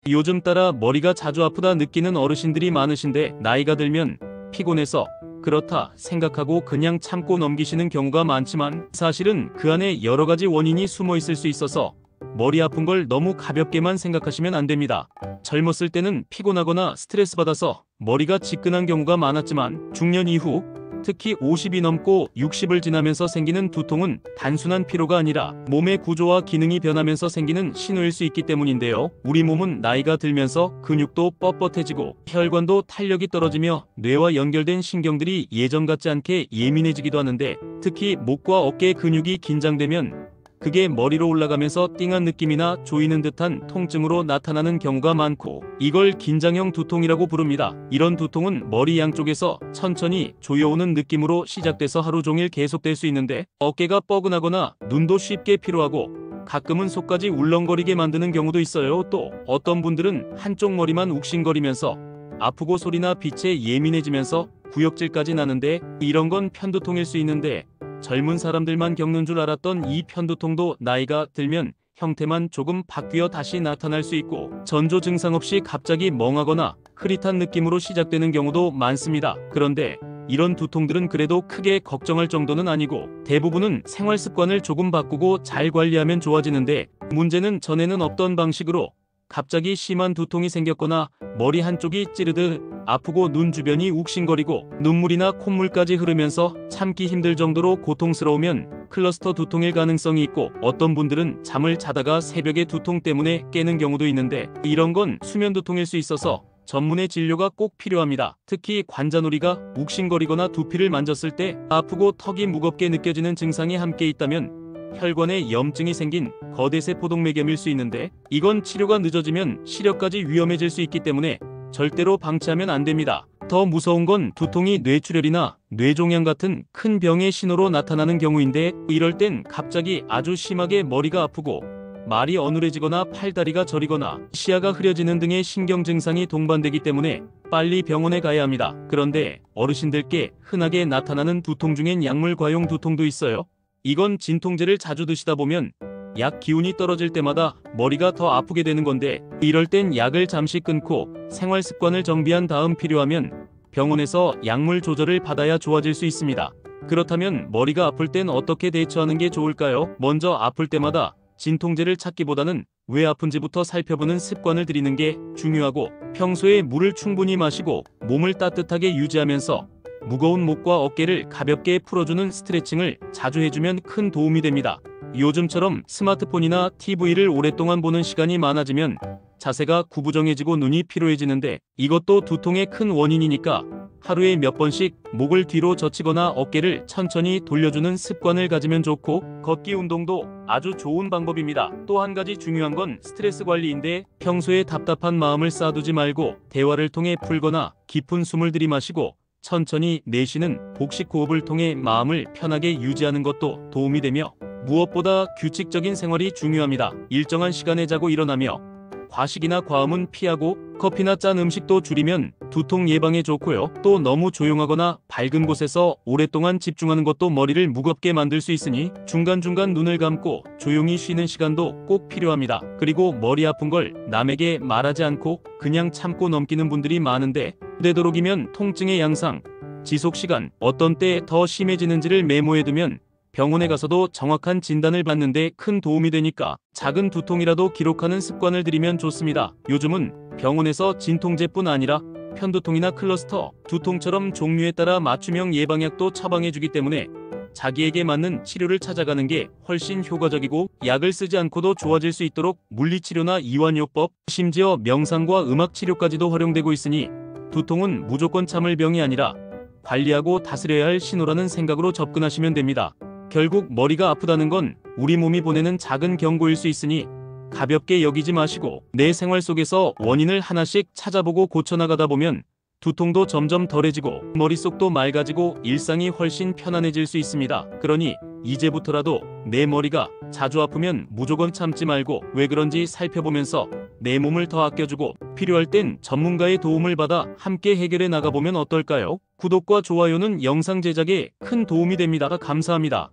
요즘 따라 머리가 자주 아프다 느끼는 어르신들이 많으신데 나이가 들면 피곤해서 그렇다 생각하고 그냥 참고 넘기시는 경우가 많지만 사실은 그 안에 여러 가지 원인이 숨어 있을 수 있어서 머리 아픈 걸 너무 가볍게만 생각하시면 안 됩니다. 젊었을 때는 피곤하거나 스트레스 받아서 머리가 지끈한 경우가 많았지만 중년 이후 특히 50이 넘고 60을 지나면서 생기는 두통은 단순한 피로가 아니라 몸의 구조와 기능이 변하면서 생기는 신호일 수 있기 때문인데요. 우리 몸은 나이가 들면서 근육도 뻣뻣해지고 혈관도 탄력이 떨어지며 뇌와 연결된 신경들이 예전 같지 않게 예민해지기도 하는데 특히 목과 어깨 근육이 긴장되면 그게 머리로 올라가면서 띵한 느낌이나 조이는 듯한 통증으로 나타나는 경우가 많고 이걸 긴장형 두통이라고 부릅니다. 이런 두통은 머리 양쪽에서 천천히 조여오는 느낌으로 시작돼서 하루 종일 계속될 수 있는데 어깨가 뻐근하거나 눈도 쉽게 피로하고 가끔은 속까지 울렁거리게 만드는 경우도 있어요. 또 어떤 분들은 한쪽 머리만 욱신거리면서 아프고 소리나 빛에 예민해지면서 구역질까지 나는데 이런 건 편두통일 수 있는데 젊은 사람들만 겪는 줄 알았던 이 편두통도 나이가 들면 형태만 조금 바뀌어 다시 나타날 수 있고 전조 증상 없이 갑자기 멍하거나 흐릿한 느낌으로 시작되는 경우도 많습니다. 그런데 이런 두통들은 그래도 크게 걱정할 정도는 아니고 대부분은 생활 습관을 조금 바꾸고 잘 관리하면 좋아지는데 문제는 전에는 없던 방식으로 갑자기 심한 두통이 생겼거나 머리 한쪽이 찌르듯 아프고 눈 주변이 욱신거리고 눈물이나 콧물까지 흐르면서 참기 힘들 정도로 고통스러우면 클러스터 두통일 가능성이 있고 어떤 분들은 잠을 자다가 새벽에 두통 때문에 깨는 경우도 있는데 이런 건 수면 두통일 수 있어서 전문의 진료가 꼭 필요합니다. 특히 관자놀이가 욱신거리거나 두피를 만졌을 때 아프고 턱이 무겁게 느껴지는 증상이 함께 있다면 혈관에 염증이 생긴 거대 세포 동맥염일 수 있는데 이건 치료가 늦어지면 시력까지 위험해질 수 있기 때문에 절대로 방치하면 안 됩니다. 더 무서운 건 두통이 뇌출혈이나 뇌종양 같은 큰 병의 신호로 나타나는 경우인데 이럴 땐 갑자기 아주 심하게 머리가 아프고 말이 어눌해지거나 팔다리가 저리거나 시야가 흐려지는 등의 신경 증상이 동반되기 때문에 빨리 병원에 가야 합니다. 그런데 어르신들께 흔하게 나타나는 두통 중엔 약물 과용 두통도 있어요. 이건 진통제를 자주 드시다 보면 약 기운이 떨어질 때마다 머리가 더 아프게 되는 건데 이럴 땐 약을 잠시 끊고 생활 습관을 정비한 다음 필요하면 병원에서 약물 조절을 받아야 좋아질 수 있습니다. 그렇다면 머리가 아플 땐 어떻게 대처하는 게 좋을까요? 먼저 아플 때마다 진통제를 찾기보다는 왜 아픈지부터 살펴보는 습관을 들이는 게 중요하고 평소에 물을 충분히 마시고 몸을 따뜻하게 유지하면서 무거운 목과 어깨를 가볍게 풀어주는 스트레칭을 자주 해주면 큰 도움이 됩니다. 요즘처럼 스마트폰이나 TV를 오랫동안 보는 시간이 많아지면 자세가 구부정해지고 눈이 피로해지는데 이것도 두통의 큰 원인이니까 하루에 몇 번씩 목을 뒤로 젖히거나 어깨를 천천히 돌려주는 습관을 가지면 좋고 걷기 운동도 아주 좋은 방법입니다. 또 한 가지 중요한 건 스트레스 관리인데 평소에 답답한 마음을 쌓아두지 말고 대화를 통해 풀거나 깊은 숨을 들이마시고 천천히 내쉬는 복식 호흡을 통해 마음을 편하게 유지하는 것도 도움이 되며 무엇보다 규칙적인 생활이 중요합니다. 일정한 시간에 자고 일어나며 과식이나 과음은 피하고 커피나 짠 음식도 줄이면 두통 예방에 좋고요. 또 너무 조용하거나 밝은 곳에서 오랫동안 집중하는 것도 머리를 무겁게 만들 수 있으니 중간중간 눈을 감고 조용히 쉬는 시간도 꼭 필요합니다. 그리고 머리 아픈 걸 남에게 말하지 않고 그냥 참고 넘기는 분들이 많은데 되도록이면 통증의 양상, 지속시간, 어떤 때 더 심해지는지를 메모해두면 병원에 가서도 정확한 진단을 받는데 큰 도움이 되니까 작은 두통이라도 기록하는 습관을 들이면 좋습니다. 요즘은 병원에서 진통제뿐 아니라 편두통이나 클러스터, 두통처럼 종류에 따라 맞춤형 예방약도 처방해주기 때문에 자기에게 맞는 치료를 찾아가는 게 훨씬 효과적이고 약을 쓰지 않고도 좋아질 수 있도록 물리치료나 이완요법, 심지어 명상과 음악치료까지도 활용되고 있으니 두통은 무조건 참을 병이 아니라 관리하고 다스려야 할 신호라는 생각으로 접근하시면 됩니다. 결국 머리가 아프다는 건 우리 몸이 보내는 작은 경고일 수 있으니 가볍게 여기지 마시고 내 생활 속에서 원인을 하나씩 찾아보고 고쳐나가다 보면 두통도 점점 덜해지고 머릿속도 맑아지고 일상이 훨씬 편안해질 수 있습니다. 그러니 이제부터라도 내 머리가 자주 아프면 무조건 참지 말고 왜 그런지 살펴보면서 내 몸을 더 아껴주고 필요할 땐 전문가의 도움을 받아 함께 해결해 나가보면 어떨까요? 구독과 좋아요는 영상 제작에 큰 도움이 됩니다. 감사합니다.